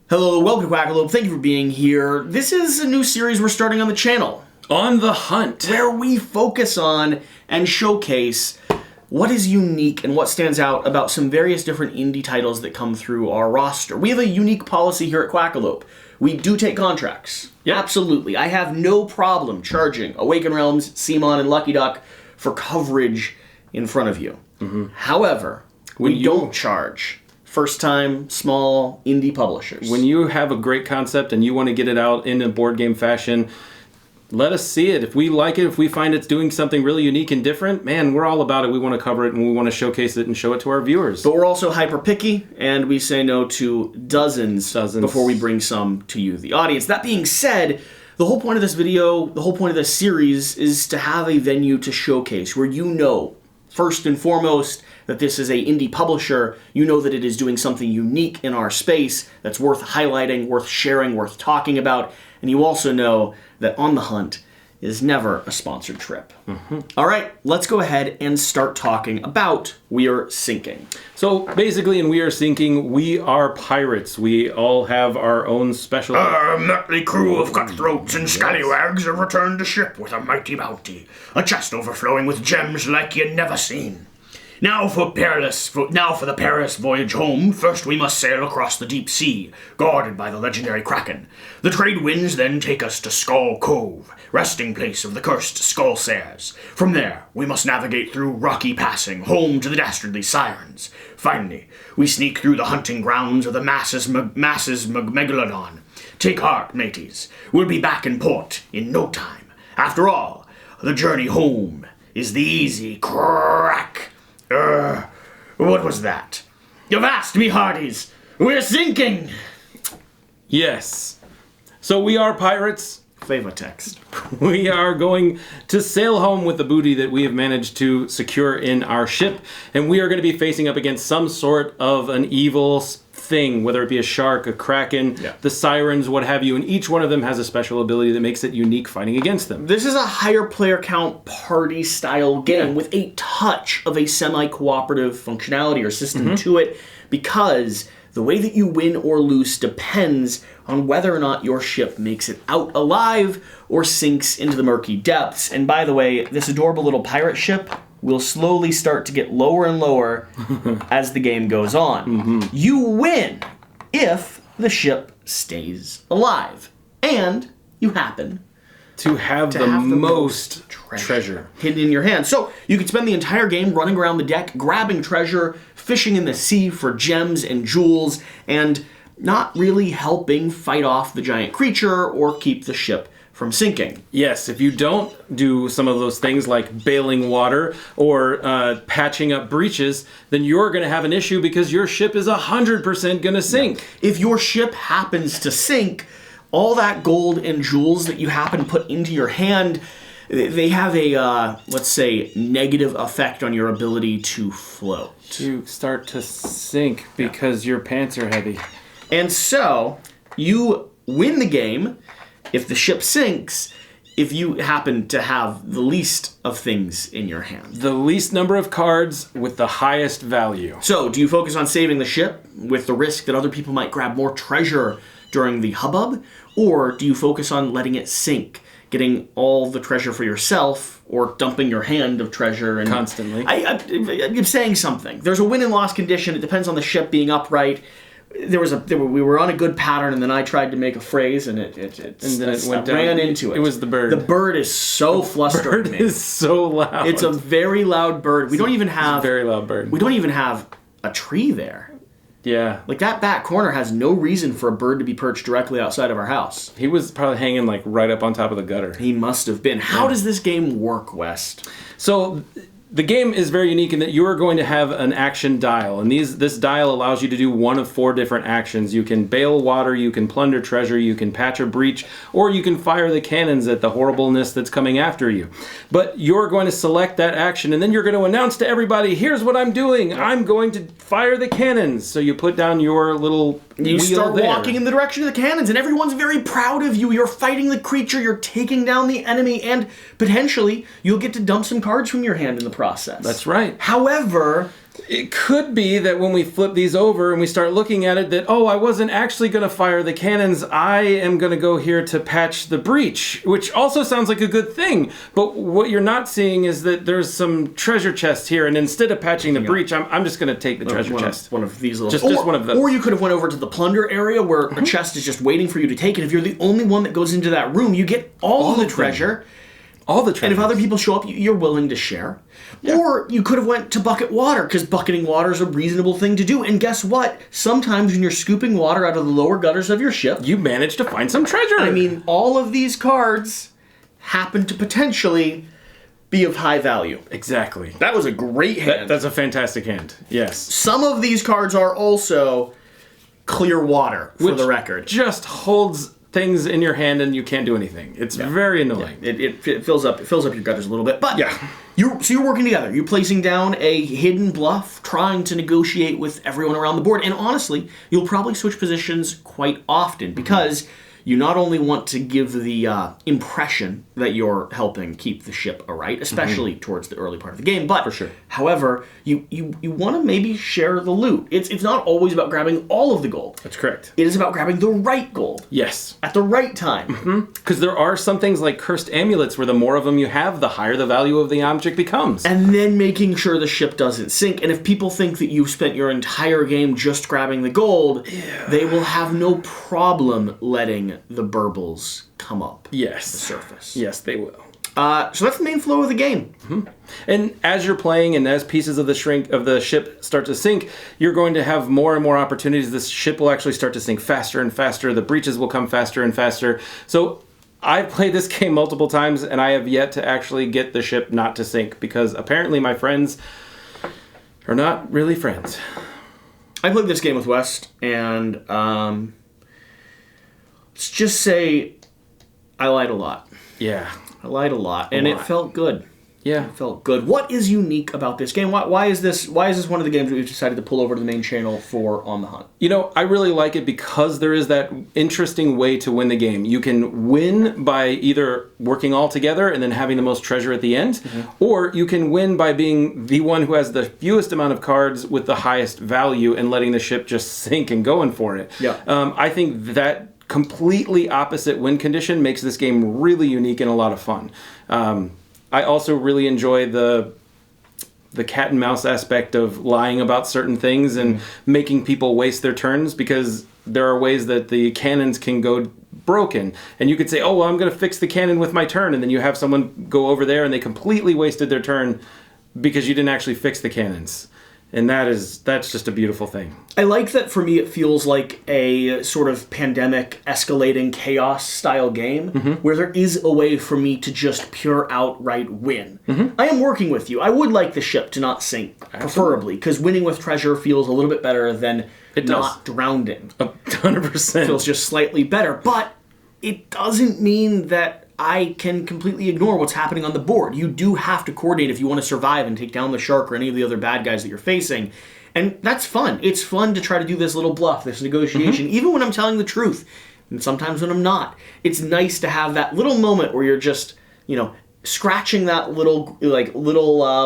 Hello, welcome to Quackalope. Thank you for being here. This is a new series we're starting on the channel. On the Hunt. Where we focus on and showcase what is unique and what stands out about some various different indie titles that come through our roster. We have a unique policy here at Quackalope. We do take contracts. Yep. Absolutely. I have no problem charging Awaken Realms, CMON, and Lucky Duck for coverage in front of you. Mm-hmm. However, we don't charge first-time, small, indie publishers. When you have a great concept and you want to get it out in a board game fashion, let us see it. If we like it, if we find it's doing something really unique and different, man, we're all about it. We want to cover it and we want to showcase it and show it to our viewers. But we're also hyper picky, and we say no to dozens before we bring some to you, the audience. That being said, the whole point of this video, the whole point of this series is to have a venue to showcase where you know, first and foremost, that this is a indie publisher. You know that it is doing something unique in our space that's worth highlighting, worth sharing, worth talking about. And you also know that On the Hunt is never a sponsored trip. Mm-hmm. All right, let's go ahead and start talking about We Are Sinking. So basically in We Are Sinking, we are pirates. We all have our own special... A motley crew of cutthroats and scallywags have returned to ship with a mighty bounty, a chest overflowing with gems like you never seen. Now for the perilous voyage home. First we must sail across the deep sea, guarded by the legendary Kraken. The trade winds then take us to Skull Cove, resting place of the cursed Skullsares. From there, we must navigate through rocky passing, home to the dastardly Sirens. Finally, we sneak through the hunting grounds of the Megaladon. Take heart, mateys. We'll be back in port in no time. After all, the journey home is the easy crack. What was that? Avast me, hearties! We're sinking! Yes. So we are pirates. Flavor text. We are going to sail home with the booty that we have managed to secure in our ship, and we are going to be facing up against some sort of an evil thing, whether it be a shark, a kraken, the sirens, what have you, and each one of them has a special ability that makes it unique fighting against them. This is a higher player count party-style game with a touch of a semi-cooperative functionality or system to it, because the way that you win or lose depends on whether or not your ship makes it out alive or sinks into the murky depths. And by the way, this adorable little pirate ship will slowly start to get lower and lower as the game goes on. Mm-hmm. You win if the ship stays alive. And you happen to have the most treasure hidden in your hand. So you could spend the entire game running around the deck, grabbing treasure, fishing in the sea for gems and jewels, and not really helping fight off the giant creature or keep the ship from sinking. Yes, if you don't do some of those things like bailing water or patching up breaches, then you're going to have an issue because your ship is 100% going to sink. If your ship happens to sink, all that gold and jewels that you happen to put into your hand, they have a, let's say, negative effect on your ability to float. To start to sink because your pants are heavy. And so, you win the game if the ship sinks, if you happen to have the least of things in your hand. The least number of cards with the highest value. So, do you focus on saving the ship with the risk that other people might grab more treasure during the hubbub? Or do you focus on letting it sink, getting all the treasure for yourself, or dumping your hand of treasure? And constantly. I'm saying something. There's a win and loss condition. It depends on the ship being upright. We were on a good pattern, and then I tried to make a phrase, and it went down. Ran into it. It was the bird. The bird is so flustering. The bird is so loud. It's a very loud bird. We don't even have a very loud bird. We don't even have a tree there. Yeah. Like, that back corner has no reason for a bird to be perched directly outside of our house. He was probably hanging, like, right up on top of the gutter. He must have been. How does this game work, West? So, the game is very unique in that you are going to have an action dial, and this dial allows you to do one of 4 different actions. You can bail water, you can plunder treasure, you can patch a breach, or you can fire the cannons at the horribleness that's coming after you. But you're going to select that action, and then you're going to announce to everybody, here's what I'm doing. I'm going to fire the cannons. So you put down your little You start walking in the direction of the cannons, and everyone's very proud of you. You're fighting the creature, you're taking down the enemy, and potentially you'll get to dump some cards from your hand in the process. That's right. However, It could be that when we flip these over and we start looking at it that, oh, I wasn't actually going to fire the cannons. I am going to go here to patch the breach, which also sounds like a good thing. But what you're not seeing is that there's some treasure chest here, and instead of patching the breach, I'm just going to take the treasure chest. One of these little... Just one of those. Or you could have went over to the plunder area where a chest is just waiting for you to take, and if you're the only one that goes into that room, you get all of the treasure. All the treasure. And if other people show up, you're willing to share. Yeah. Or you could have went to bucket water, because bucketing water is a reasonable thing to do. And guess what? Sometimes when you're scooping water out of the lower gutters of your ship, you manage to find some treasure. I mean, all of these cards happen to potentially be of high value. Exactly. That was a great hand. That's a fantastic hand. Yes. Some of these cards are also clear water, for the record. Just holds things in your hand and you can't do anything. It's very annoying. Yeah. It fills up your gutters a little bit. But you're working together. You're placing down a hidden bluff, trying to negotiate with everyone around the board. And honestly, you'll probably switch positions quite often because you not only want to give the impression that you're helping keep the ship aright, especially towards the early part of the game, but however, you want to maybe share the loot. It's not always about grabbing all of the gold. That's correct. It is about grabbing the right gold. Yes. At the right time. Because there are some things like cursed amulets where the more of them you have, the higher the value of the object becomes. And then making sure the ship doesn't sink. And if people think that you've spent your entire game just grabbing the gold, they will have no problem letting the burbles come up the surface. Yes, they will. So that's the main flow of the game. And as you're playing and as pieces of the ship start to sink, you're going to have more and more opportunities. This ship will actually start to sink faster and faster. The breaches will come faster and faster. So I've played this game multiple times and I have yet to actually get the ship not to sink because apparently my friends are not really friends. I played this game with West and let's just say I lied a lot. Yeah. I lied a lot, and it felt good. Yeah. It felt good. What is unique about this game? Why is this one of the games that we've decided to pull over to the main channel for On the Hunt? You know, I really like it because there is that interesting way to win the game. You can win by either working all together and then having the most treasure at the end, or you can win by being the one who has the fewest amount of cards with the highest value and letting the ship just sink and going for it. Yeah. I think that completely opposite win condition makes this game really unique and a lot of fun. I also really enjoy the cat and mouse aspect of lying about certain things and making people waste their turns because there are ways that the cannons can go broken. And you could say, oh, well, I'm going to fix the cannon with my turn. And then you have someone go over there and they completely wasted their turn because you didn't actually fix the cannons. And that's just a beautiful thing. I like that for me it feels like a sort of pandemic escalating chaos style game where there is a way for me to just pure outright win. I am working with you. I would like the ship to not sink, preferably, because winning with treasure feels a little bit better than not drowning. 100%. Feels just slightly better, but it doesn't mean that I can completely ignore what's happening on the board. You do have to coordinate if you want to survive and take down the shark or any of the other bad guys that you're facing. And that's fun. It's fun to try to do this little bluff, this negotiation, even when I'm telling the truth. And sometimes when I'm not. It's nice to have that little moment where you're just, scratching that little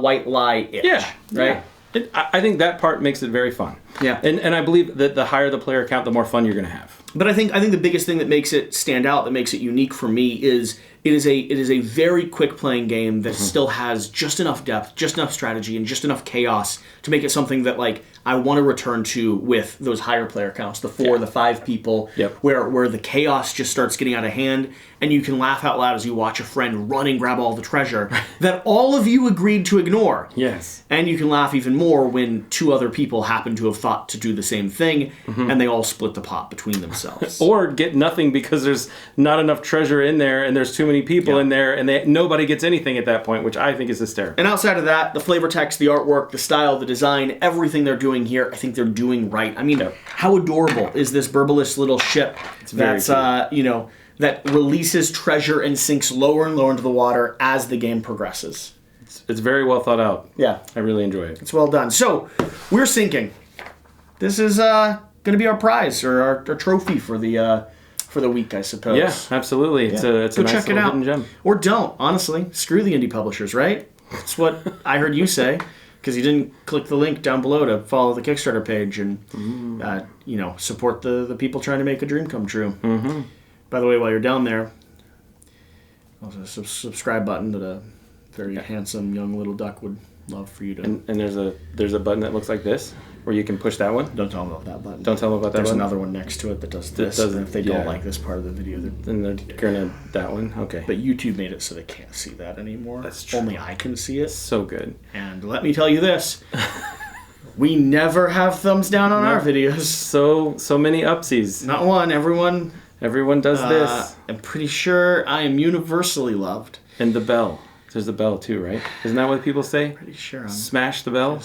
white lie itch. Yeah. Right? Yeah. I think that part makes it very fun. Yeah. And I believe that the higher the player count, the more fun you're going to have. But I think the biggest thing that makes it stand out, that makes it unique for me, is it is a very quick playing game that still has just enough depth, just enough strategy, and just enough chaos to make it something that I want to return to with those higher player counts, the 4, the 5 people, where the chaos just starts getting out of hand, and you can laugh out loud as you watch a friend run and grab all the treasure that all of you agreed to ignore. Yes. And you can laugh even more when 2 other people happen to have thought to do the same thing, and they all split the pot between themselves. Or get nothing because there's not enough treasure in there, and there's too many people in there, and nobody gets anything at that point, which I think is hysterical. And outside of that, the flavor text, the artwork, the style, the design, everything they're doing here, I think they're doing right. I mean, how adorable is this burbleless little ship that's, that releases treasure and sinks lower and lower into the water as the game progresses. It's very well thought out. Yeah. I really enjoy it. It's well done. So, we're sinking. This is going to be our prize, or our trophy for the week, I suppose. Yeah, absolutely. It's a nice check it out. hidden gem. Or don't, honestly. Screw the indie publishers, right? That's what I heard you say. because you didn't click the link down below to follow the Kickstarter page and support the people trying to make a dream come true. Mm-hmm. By the way, while you're down there, there's a subscribe button that a very handsome young little duck would love for you to. And there's a button that looks like this, where you can push that one. Don't tell them about that button. Don't tell them about that There's button. another one next to it that does this. And if they don't like this part of the video, then they're gonna that one. Okay. But YouTube made it so they can't see that anymore. That's true. Only I can see it. So good. And let me tell you this. We never have thumbs down on our videos. So many upsies. Not one. Everyone does this. I'm pretty sure I am universally loved. And the bell. There's a bell too, right? Isn't that what people say? Pretty sure. Smash the bell.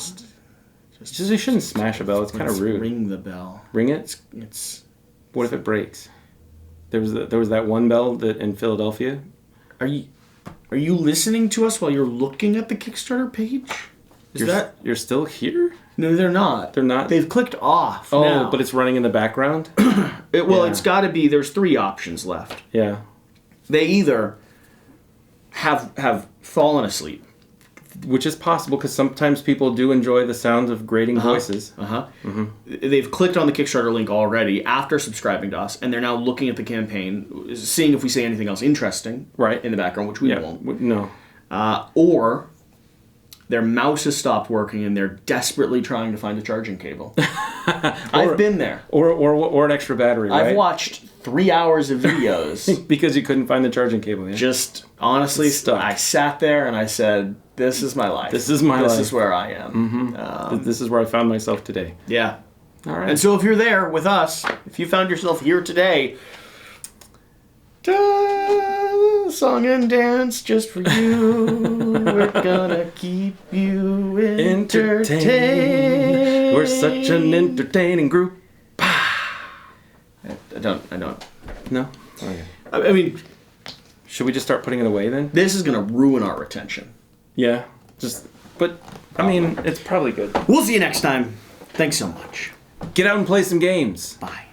You shouldn't smash a bell. It's kind of rude. Ring the bell. Ring it. It's. What if it breaks? There was that one bell that in Philadelphia. Are you listening to us while you're looking at the Kickstarter page? You're still here? No, they're not. They're not. They've clicked off. Oh, now. but it's running in the background. It's got to be. There's 3 options left. Yeah. They either have fallen asleep, which is possible because sometimes people do enjoy the sound of grating voices. Mm-hmm. They've clicked on the Kickstarter link already after subscribing to us, and they're now looking at the campaign, seeing if we say anything else interesting in the background, which we won't. No. Or their mouse has stopped working and they're desperately trying to find a charging cable. I've been there. Or an extra battery, right? I've watched 3 hours of videos. Because you couldn't find the charging cable, yeah? Just, honestly, I sat there and I said, this is my life. This is my life. This is where I am. Mm-hmm. This is where I found myself today. Yeah. All right. And so if you're there with us, if you found yourself here today, song and dance just for you. We're gonna keep you entertained. We're such an entertaining group. I don't. No? Okay. I mean, should we just start putting it away then? This is gonna ruin our retention. Yeah. But I mean, it's probably good. We'll see you next time. Thanks so much. Get out and play some games. Bye.